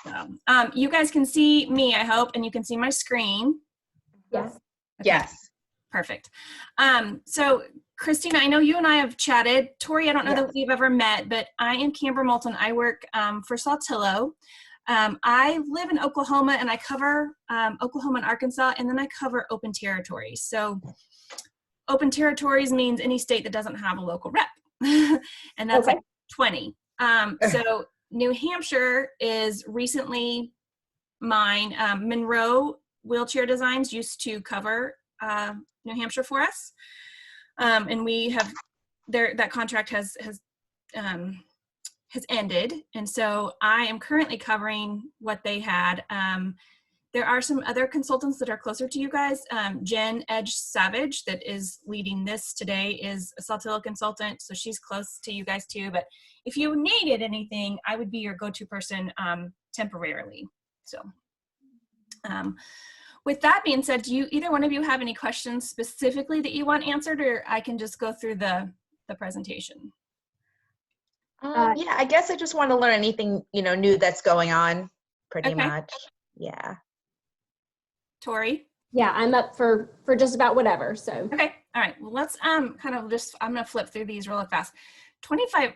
So, you guys can see me, I hope, and you can see my screen. Yes. Okay. Yes. Perfect. So Christina, I know you and I have chatted. Tori, I don't know that we've ever met, but I am Camber Moulton. I work for Saltillo. I live in Oklahoma, and I cover Oklahoma and Arkansas, and then I cover open territories. So open territories means any state that doesn't have a local rep, and that's like 20. So New Hampshire is recently mine. Monroe Wheelchair Designs used to cover New Hampshire for us, and we have that contract has ended, and so I am currently covering what they had. There are some other consultants that are closer to you guys. Jen Edge Savage, that is leading this today, is a Saltillo consultant, so she's close to you guys too. But if you needed anything, I would be your go-to person temporarily. So with that being said, do you, either one of you, have any questions specifically that you want answered, or I can just go through the presentation? Yeah, I guess I just want to learn anything, new that's going on, pretty much. Yeah. Tori? Yeah, I'm up for just about whatever, so. Okay, all right, well, let's kind of just, I'm gonna flip through these really fast. 25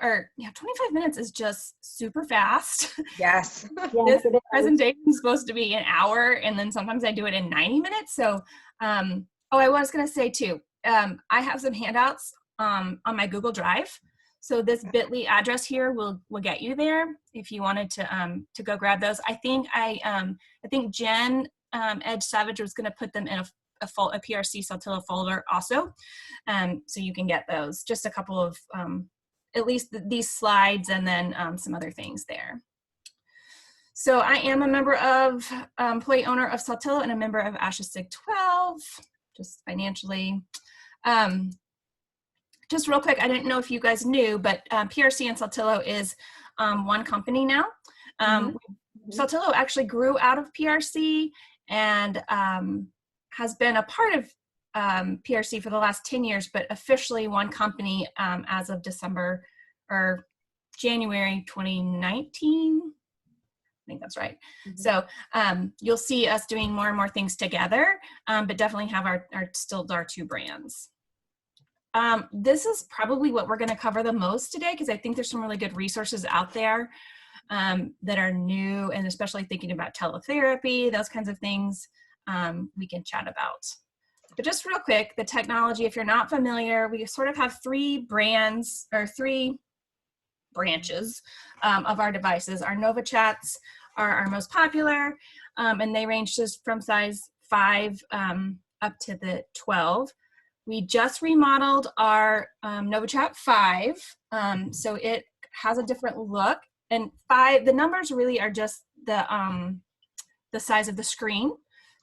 minutes is just super fast. Yes. This presentation is supposed to be an hour, and then sometimes I do it in 90 minutes. So, oh, I was gonna say too, I have some handouts on my Google Drive. So this bit.ly address here will get you there if you wanted to go grab those. I think Jen Edge Savage was gonna put them in a PRC Saltillo folder also. So you can get those, just a couple of, at least these slides, and then some other things there. So I am a member of, employee owner of Saltillo, and a member of Assistive 12, just financially. Just real quick, I didn't know if you guys knew, but PRC and Saltillo is one company now. Saltillo actually grew out of PRC and has been a part of PRC for the last 10 years, but officially one company as of December or January 2019. I think that's right. So you'll see us doing more and more things together, but definitely have still our two brands. This is probably what we're going to cover the most today, because I think there's some really good resources out there that are new, and especially thinking about teletherapy, those kinds of things we can chat about. But just real quick, the technology, if you're not familiar, we sort of have three brands, or three branches of our devices. Our NovaChats are our most popular, and they range just from size 5 up to the 12. We just remodeled our NovaChat 5, so it has a different look. And 5, the numbers really are just the size of the screen.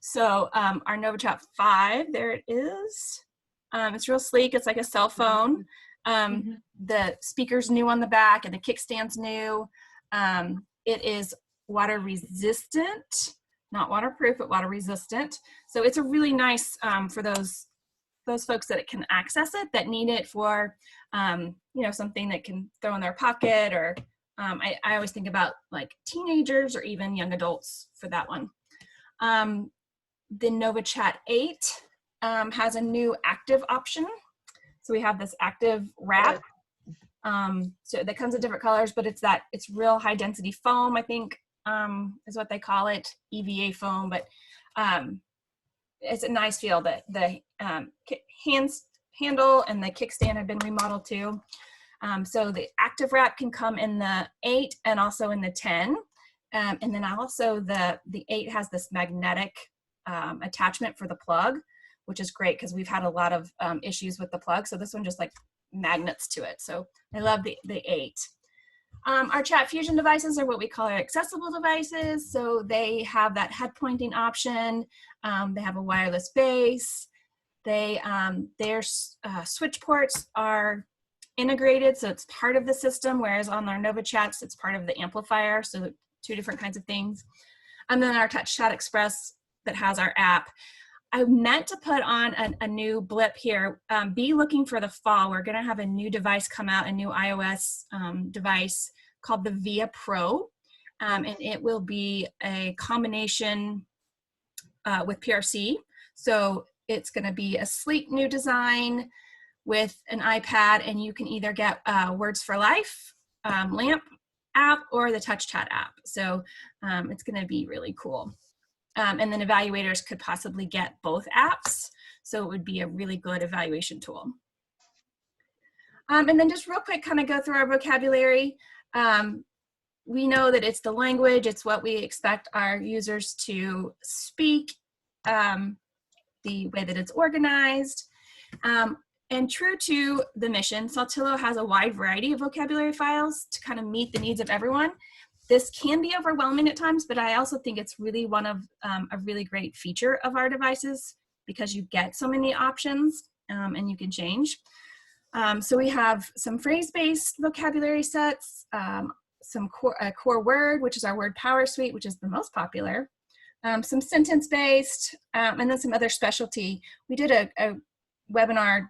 So our NovaChat 5, there it is. It's real sleek. It's like a cell phone. The speaker's new on the back, and the kickstand's new. It is water resistant, not waterproof, but water resistant. So it's a really nice for those folks that can access it, that need it for something that can throw in their pocket, or I always think about like teenagers or even young adults for that one. The NovaChat 8 has a new active option. So we have this active wrap. So that comes in different colors, but it's real high density foam, I think is what they call it, EVA foam, but it's a nice feel. That the handle and the kickstand have been remodeled too. So the active wrap can come in the 8 and also in the 10. And then also the 8 has this magnetic attachment for the plug, which is great because we've had a lot of issues with the plug. So this one just like magnets to it. So I love the 8. Our chat fusion devices are what we call our accessible devices. So they have that head pointing option. They have a wireless base. Their switch ports are integrated, so it's part of the system, whereas on our NovaChats, it's part of the amplifier, so 2 different kinds of things. And then our Touch Chat Express that has our app. I meant to put on a new blip here. Be looking for the fall. We're gonna have a new device come out, a new iOS device called the Via Pro. and it will be a combination with PRC. So it's going to be a sleek new design with an iPad, and you can either get Words for Life, LAMP app, or the Touch Chat app. So it's going to be really cool. And then evaluators could possibly get both apps. So it would be a really good evaluation tool. And then just real quick, kind of go through our vocabulary. We know that it's the language, it's what we expect our users to speak, the way that it's organized. And true to the mission, Saltillo has a wide variety of vocabulary files to kind of meet the needs of everyone. This can be overwhelming at times, but I also think it's really one of a really great feature of our devices because you get so many options and you can change. So we have some phrase-based vocabulary sets, some core word, which is our word power suite, which is the most popular, some sentence-based, and then some other specialty. We did a webinar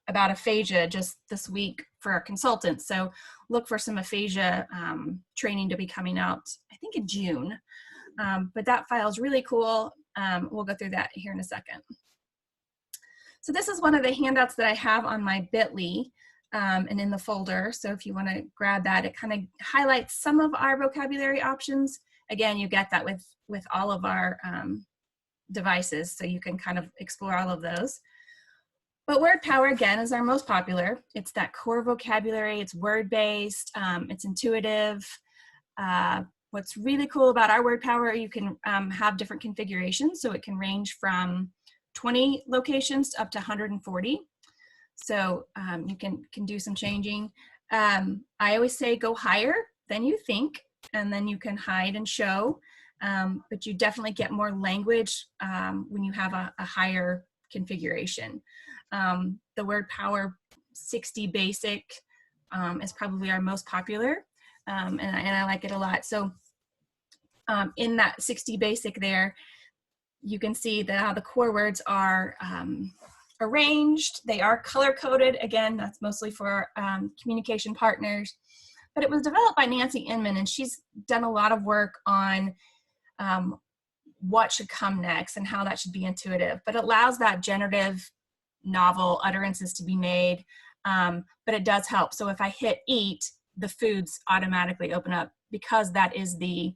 about aphasia just this week for our consultants. So look for some aphasia training to be coming out, I think in June. But that file is really cool. We'll go through that here in a second. So this is one of the handouts that I have on my bit.ly and in the folder. So if you want to grab that, it kind of highlights some of our vocabulary options. Again, you get that with all of our devices, so you can kind of explore all of those. But word power, again, is our most popular. It's that core vocabulary, it's word-based, it's intuitive. What's really cool about our word power, you can have different configurations, so it can range from 20 locations up to 140. So you can do some changing. I always say go higher than you think, and then you can hide and show. But you definitely get more language when you have a higher configuration. The word power 60 basic is probably our most popular, and I like it a lot. So in that 60 basic there, you can see that how the core words are arranged. They are color coded. Again, that's mostly for communication partners. But it was developed by Nancy Inman, and she's done a lot of work on what should come next and how that should be intuitive. But it allows that generative novel utterances to be made, but it does help. So if I hit eat, the foods automatically open up because that is the,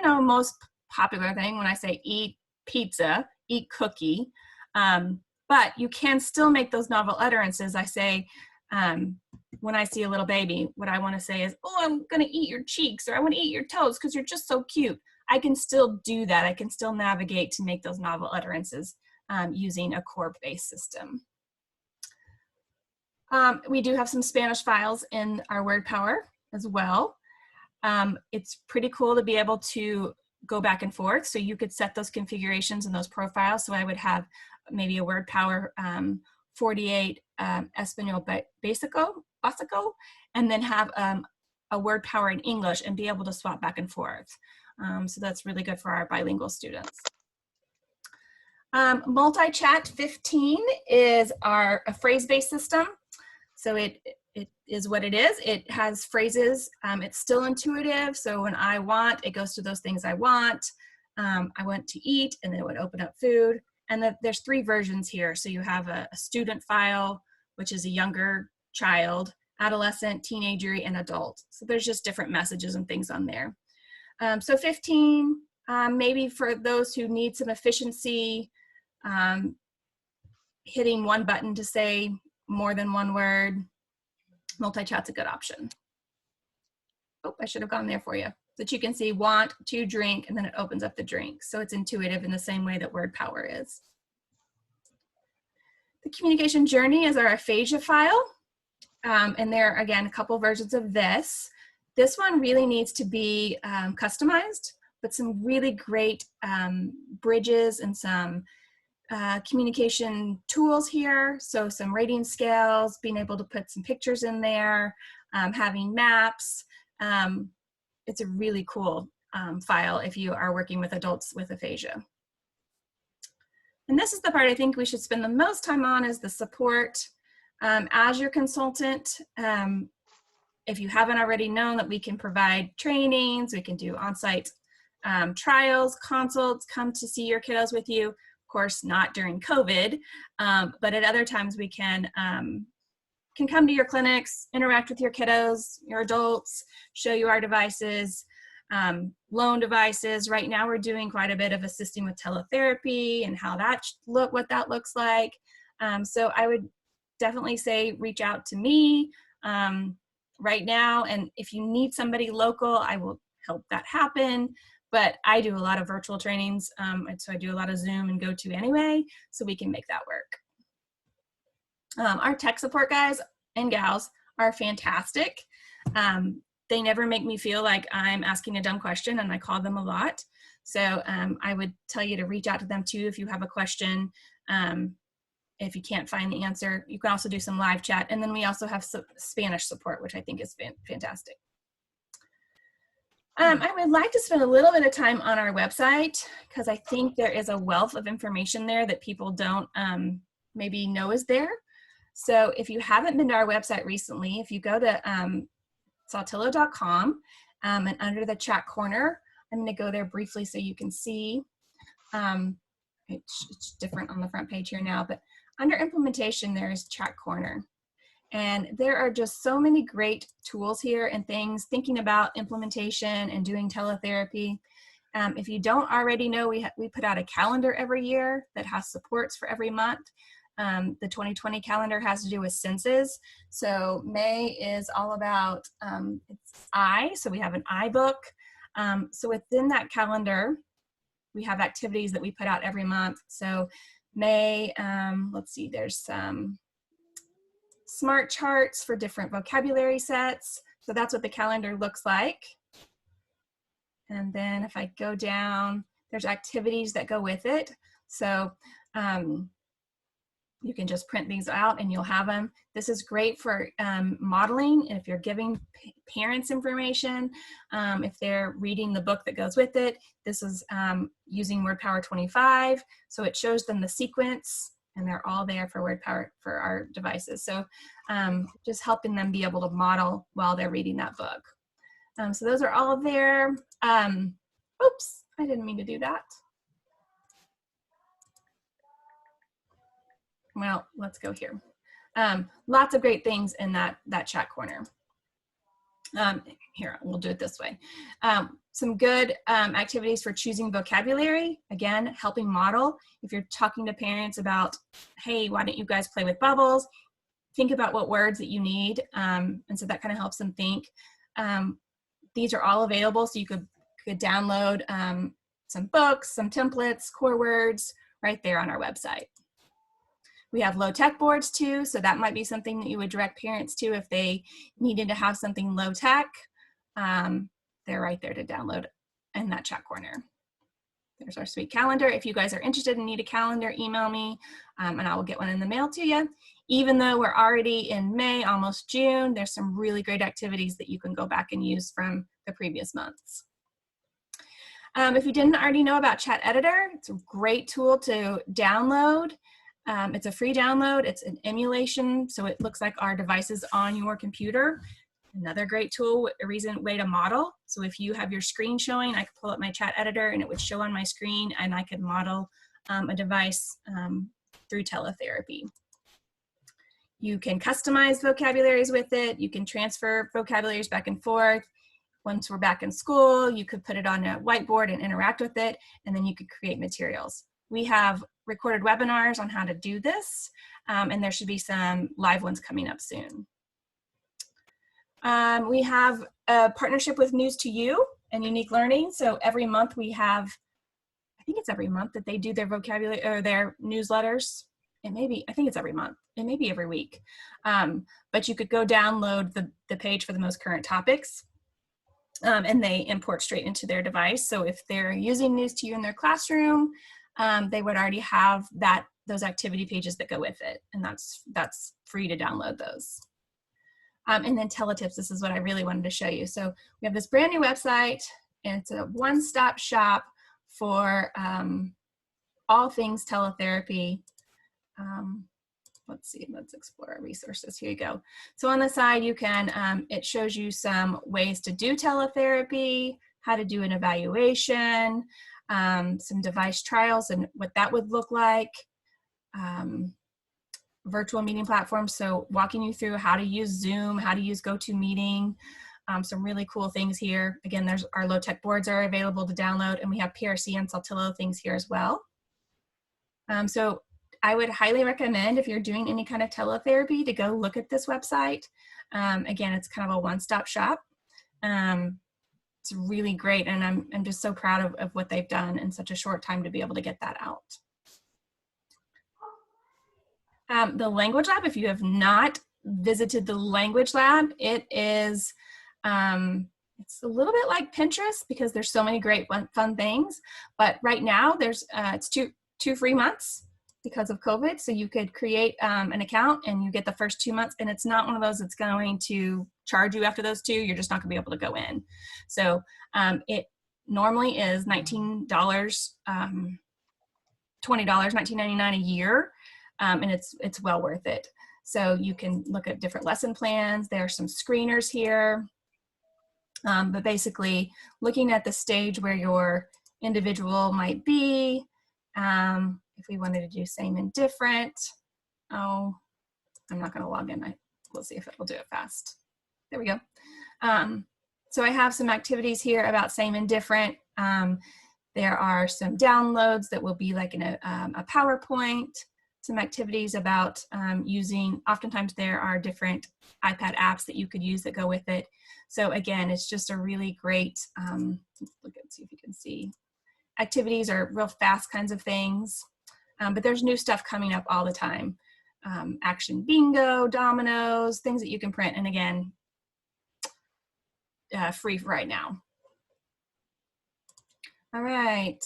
most popular thing when I say eat pizza, eat cookie. But you can still make those novel utterances. I say, when I see a little baby, what I want to say is, oh, I'm going to eat your cheeks, or I want to eat your toes because you're just so cute. I can still do that. I can still navigate to make those novel utterances using a core-based system. We do have some Spanish files in our word power as well. It's pretty cool to be able to go back and forth. So you could set those configurations and those profiles. So I would have maybe a word power 48 Espanol Básico, and then have a word power in English and be able to swap back and forth. So that's really good for our bilingual students. Multi-chat 15 is a phrase-based system. So it is what it is. It has phrases. It's still intuitive. So when I want, it goes to those things I want. I want to eat, and then it would open up food. And there's 3 versions here. So you have a student file, which is a younger child, adolescent, teenager, and adult. So there's just different messages and things on there. So 15, maybe for those who need some efficiency, hitting one button to say more than one word, multi-chat's a good option. Oh, I should have gone there for you. So that you can see want, to, drink, and then it opens up the drink. So it's intuitive in the same way that word power is. The communication journey is our aphasia file. And there are, again, a couple versions of this. This one really needs to be customized, but some really great bridges and some communication tools here. So some rating scales, being able to put some pictures in there, having maps. It's a really cool file if you are working with adults with aphasia. And this is the part I think we should spend the most time on, is the support. As your consultant, if you haven't already known that we can provide trainings, we can do on-site trials, consults, come to see your kiddos with you. Of course, not during COVID, but at other times we can come to your clinics, interact with your kiddos, your adults, show you our devices, loan devices. Right now we're doing quite a bit of assisting with teletherapy and how that what that looks like. So I would definitely say reach out to me right now, and if you need somebody local, I will help that happen. But I do a lot of virtual trainings, and so I do a lot of Zoom and GoTo anyway, so we can make that work. Our tech support guys and gals are fantastic. They never make me feel like I'm asking a dumb question, and I call them a lot. So I would tell you to reach out to them too if you have a question. If you can't find the answer, you can also do some live chat. And then we also have Spanish support, which I think is fantastic. I would like to spend a little bit of time on our website because I think there is a wealth of information there that people don't maybe know is there. So if you haven't been to our website recently, if you go to saltillo.com and under the chat corner, I'm going to go there briefly so you can see. It's different on the front page here now, but under implementation, there is chat corner. And there are just so many great tools here and things thinking about implementation and doing teletherapy. If you don't already know, we put out a calendar every year that has supports for every month. The 2020 calendar has to do with senses. So May is all about it's eye, so we have an eye book. So within that calendar, we have activities that we put out every month. So May, let's see, there's some smart charts for different vocabulary sets. So that's what the calendar looks like. And then if I go down, there's activities that go with it. So you can just print these out and you'll have them. This is great for modeling. If you're giving parents information, if they're reading the book that goes with it, this is using Word Power 25. So it shows them the sequence and they're all there for Word Power for our devices. So just helping them be able to model while they're reading that book. So those are all there. Oops, I didn't mean to do that. Well, let's go here. Lots of great things in that chat corner. Here, we'll do it this way. Some good activities for choosing vocabulary. Again, helping model. If you're talking to parents about, hey, why don't you guys play with bubbles? Think about what words that you need. And so that kind of helps them think. These are all available, so you could download some books, some templates, core words right there on our website. We have low tech boards too, so that might be something that you would direct parents to if they needed to have something low tech. They're right there to download in that chat corner. There's our sweet calendar. If you guys are interested and need a calendar, email me and I will get one in the mail to you. Even though we're already in May, almost June, there's some really great activities that you can go back and use from the previous months. If you didn't already know about Chat Editor, it's a great tool to download. It's a free download. It's an emulation, so it looks like our devices on your computer. Another great tool, a way to model. So if you have your screen showing, I could pull up my chat editor and it would show on my screen and I could model a device through teletherapy. You can customize vocabularies with it. You can transfer vocabularies back and forth. Once we're back in school, you could put it on a whiteboard and interact with it, and then you could create materials. We have recorded webinars on how to do this, and there should be some live ones coming up soon. We have a partnership with News to You and Unique Learning. So every month we have, I think it's every month that they do their vocabulary or their newsletters. It may be, I think it's every month. It may be every week. But you could go download the page for the most current topics. And they import straight into their device. So if they're using News to You in their classroom, they would already have those activity pages that go with it. And that's free to download those. And then Teletips, this is what I really wanted to show you. So we have this brand new website, and it's a one-stop shop for all things teletherapy. let's see, let's explore our resources. Here you go. So on the side, you can, it shows you some ways to do teletherapy, how to do an evaluation, some device trials and what that would look like, virtual meeting platforms. So walking you through how to use Zoom, how to use GoToMeeting, some really cool things here. Again, there's our low-tech boards are available to download, and we have PRC and Saltillo things here as well. So I would highly recommend, if you're doing any kind of teletherapy, to go look at this website. Again, it's kind of a one-stop shop. It's really great, and I'm just so proud of what they've done in such a short time to be able to get that out. The language lab, if you have not visited the language lab, it is, it's a little bit like Pinterest because there's so many great fun things, but right now there's, it's two free months because of COVID. So you could create an account and you get the first 2 months, and it's not one of those that's going to charge you after those 2. You're just not gonna be able to go in. So it normally is $19, $20, $19.99 a year, and it's well worth it. So you can look at different lesson plans. There are some screeners here, but basically looking at the stage where your individual might be. If we wanted to do same and different, oh, I'm not gonna log in. We'll see if it will do it fast. There we go. So I have some activities here about same and different. There are some downloads that will be like in a PowerPoint, some activities about using, oftentimes there are different iPad apps that you could use that go with it. So again, it's just a really great, let's look and see if you can see. Activities are real fast kinds of things, but there's new stuff coming up all the time. Action bingo, dominoes, things that you can print, and again, free for right now. All right,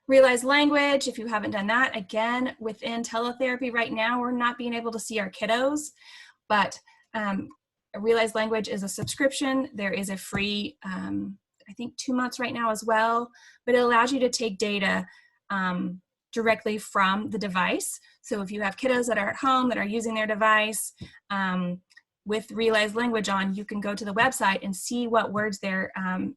realize language, if you haven't done that, again, within teletherapy right now, we're not being able to see our kiddos, but realize language is a subscription. There is a free, I think 2 months right now as well, but it allows you to take data directly from the device. So if you have kiddos that are at home that are using their device with Realize Language on, you can go to the website and see what words they're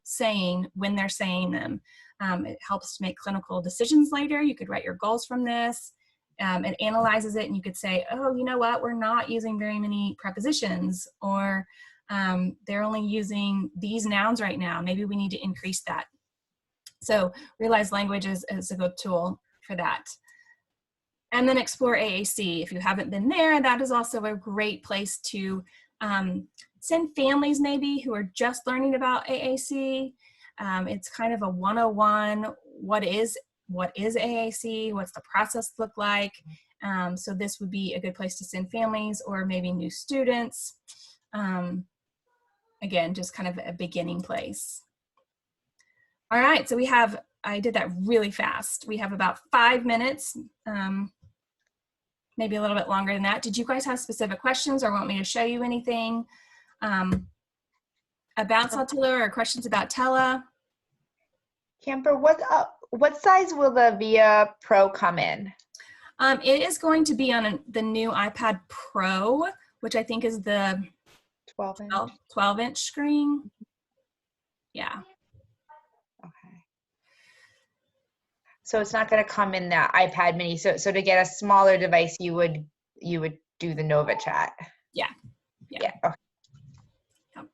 saying when they're saying them. It helps to make clinical decisions later. You could write your goals from this. It analyzes it, and you could say, oh, you know what, we're not using very many prepositions, or they're only using these nouns right now. Maybe we need to increase that. So Realize Language is a good tool for that. And then explore AAC. If you haven't been there, that is also a great place to send families maybe who are just learning about AAC. It's kind of a 101, what is AAC, what's the process look like? So this would be a good place to send families or maybe new students. Again, just kind of a beginning place. All right, so we have, I did that really fast. We have about 5 minutes, maybe a little bit longer than that. Did you guys have specific questions or want me to show you anything about Saltillo or questions about Tele? Camber, what size will the VIA Pro come in? It is going to be on the new iPad Pro, which I think is the 12-inch screen. Yeah. Okay. So it's not going to come in the iPad mini. So to get a smaller device, you would do the Nova Chat. Yeah. Yeah. Okay. Yep.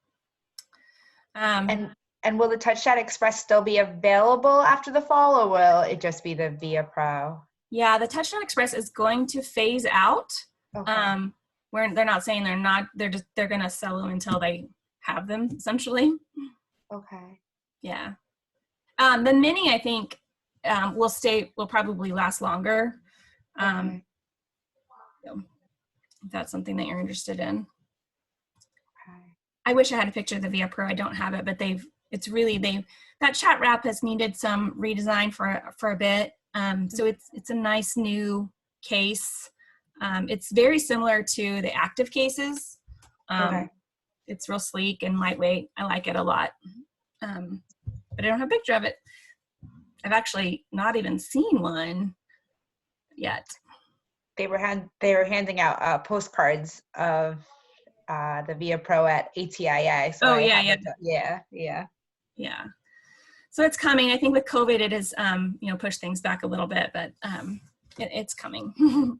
And will the TouchChat Express still be available after the fall, or will it just be the VIA Pro? Yeah, the TouchChat Express is going to phase out. Okay. Where they're not saying they're not, they're gonna sell them until they have them, essentially. Okay. Yeah. The mini, I think, will probably last longer. Okay. So if that's something that you're interested in. Okay. I wish I had a picture of the VIA Pro. I don't have it, but that chat wrap has needed some redesign for a bit. So it's a nice new case. It's very similar to the active cases. Okay. It's real sleek and lightweight. I like it a lot. But I don't have a picture of it. I've actually not even seen one yet. they were handing out postcards of the VIA Pro at ATIA. So Oh, I yeah, have yeah. yeah. Yeah. So it's coming. I think with COVID, it has, pushed things back a little bit, but it's coming.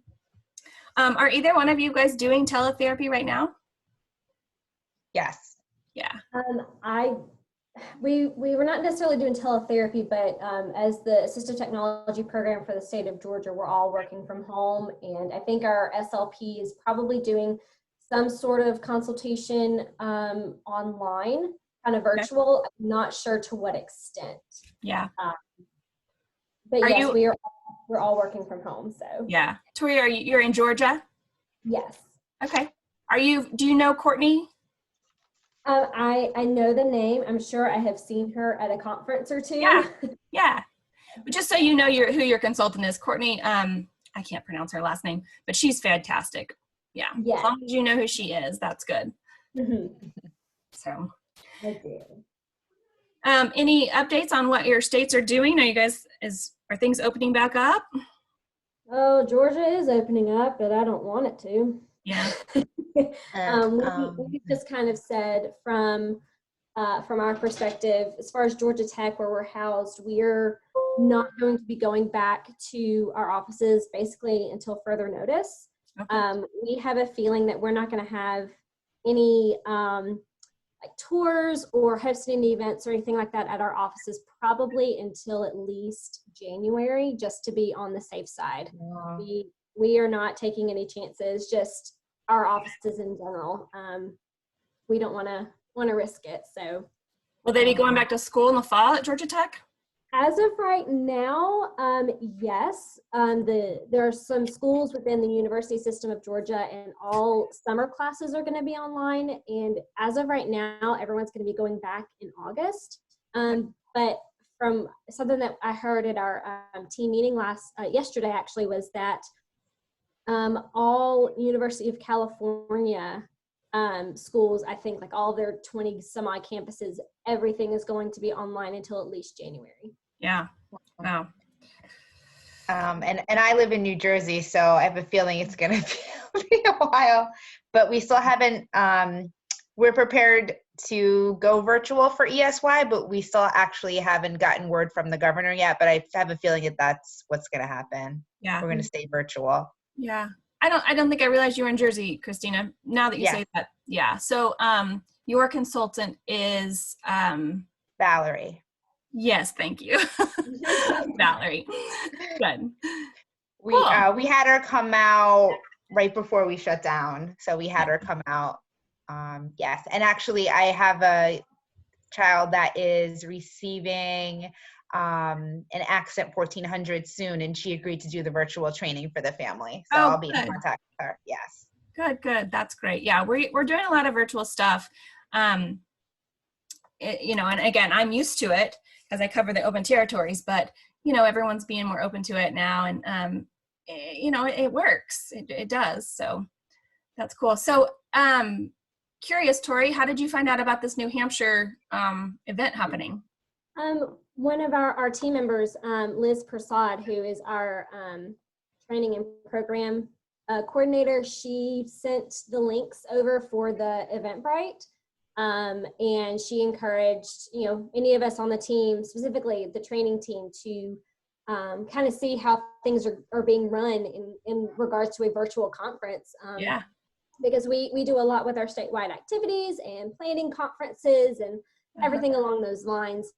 Are either one of you guys doing teletherapy right now? Yes. Yeah. We were not necessarily doing teletherapy, but as the Assistive Technology program for the state of Georgia, we're all working from home, and I think our SLP is probably doing some sort of consultation online, kind of virtual. I'm not sure to what extent. Yeah. But Are yes, you? we're all working from home. So Yeah. Tori, you're in Georgia? yes. Okay. Do you know Courtney? I know the name. I'm sure I have seen her at a conference or two. Yeah. Yeah. But just so you know who your consultant is, Courtney, I can't pronounce her last name, but she's fantastic. Yeah. Yes. As long as you know who she is, that's good. Mm-hmm. So. I do. Any updates on what your states are doing? Are things opening back up? Oh, Georgia is opening up, but I don't want it to. Yeah. We just kind of said from our perspective, as far as Georgia Tech, where we're housed, we're not going to be going back to our offices basically until further notice. Okay. We have a feeling that we're not going to have any like tours or hosting events or anything like that at our offices probably until at least January, just to be on the safe side. Wow. We are not taking any chances, just our offices in general. We don't want to risk it. So Will they be going back to school in the fall at Georgia Tech? as of right now, yes. There are some schools within the university system of Georgia, and all summer classes are going to be online. And as of right now, everyone's going to be going back in August. But from something that I heard at our team meeting yesterday, actually, was that all University of California schools, I think like all their 20 some odd campuses, everything is going to be online until at least January. Yeah. Wow. And I live in New Jersey, so I have a feeling it's going to be a while, but we still haven't, we're prepared to go virtual for ESY, but we still actually haven't gotten word from the governor yet, but I have a feeling that that's what's going to happen. Yeah. We're going to stay virtual. Yeah. I don't think I realized you were in Jersey, Christina, now that you say that. Yeah. So your consultant is Valerie. Yes, thank you. Valerie. Good. We had her come out right before we shut down. So we had her come out. Yes. And actually I have a child that is receiving an Accent 1400 soon, and she agreed to do the virtual training for the family. So I'll be in contact with her. Yes. Good. That's great. Yeah, we're doing a lot of virtual stuff. And again, I'm used to it because I cover the open territories, but everyone's being more open to it now, and it works. It does. So that's cool. So curious, Tori, how did you find out about this New Hampshire event happening? One of our team members, Liz Prasad, who is our training and program coordinator, she sent the links over for the Eventbrite. And she encouraged, any of us on the team, specifically the training team, to kind of see how things are being run in regards to a virtual conference. Because we do a lot with our statewide activities and planning conferences and everything along those lines.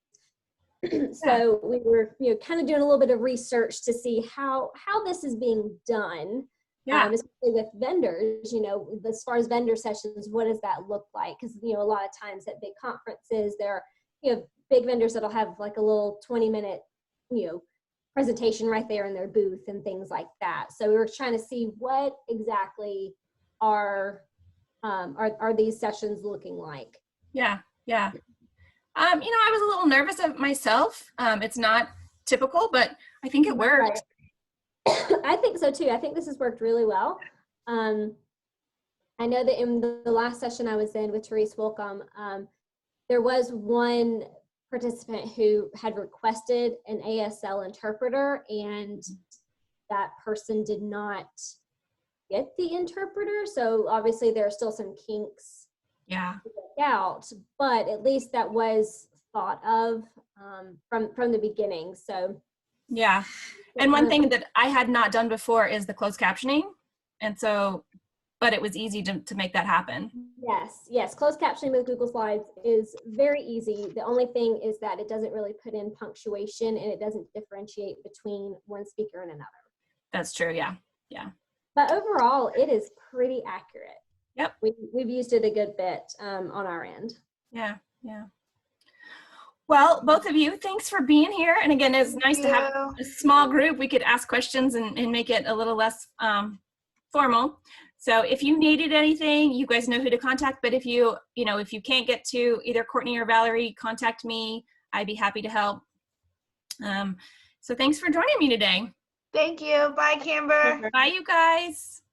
So we were, kind of doing a little bit of research to see how this is being done. Especially with vendors, as far as vendor sessions, what does that look like? Because, a lot of times at big conferences, there are, big vendors that'll have like a little 20-minute, presentation right there in their booth and things like that. So we were trying to see what exactly are these sessions looking like? Yeah. I was a little nervous of myself. It's not typical, but I think it worked. Right. I think so too. I think this has worked really well. I know that in the last session I was in with Therese Wilcom, there was one participant who had requested an ASL interpreter, and that person did not get the interpreter. So obviously there are still some kinks Yeah. to work out, but at least that was thought of from the beginning. So yeah. And one thing that I had not done before is the closed captioning. And so, but it was easy to make that happen. Yes. Closed captioning with Google Slides is very easy. The only thing is that it doesn't really put in punctuation and it doesn't differentiate between one speaker and another. That's true. Yeah. Yeah. But overall, it is pretty accurate. Yep. We've used it a good bit on our end. Yeah. Yeah. Well, both of you, thanks for being here. And again, it's nice to have a small group. We could ask questions and make it a little less formal. So if you needed anything, you guys know who to contact. But if you can't get to either Courtney or Valerie, contact me. I'd be happy to help. So thanks for joining me today. Thank you. Bye, Camber. Bye, you guys.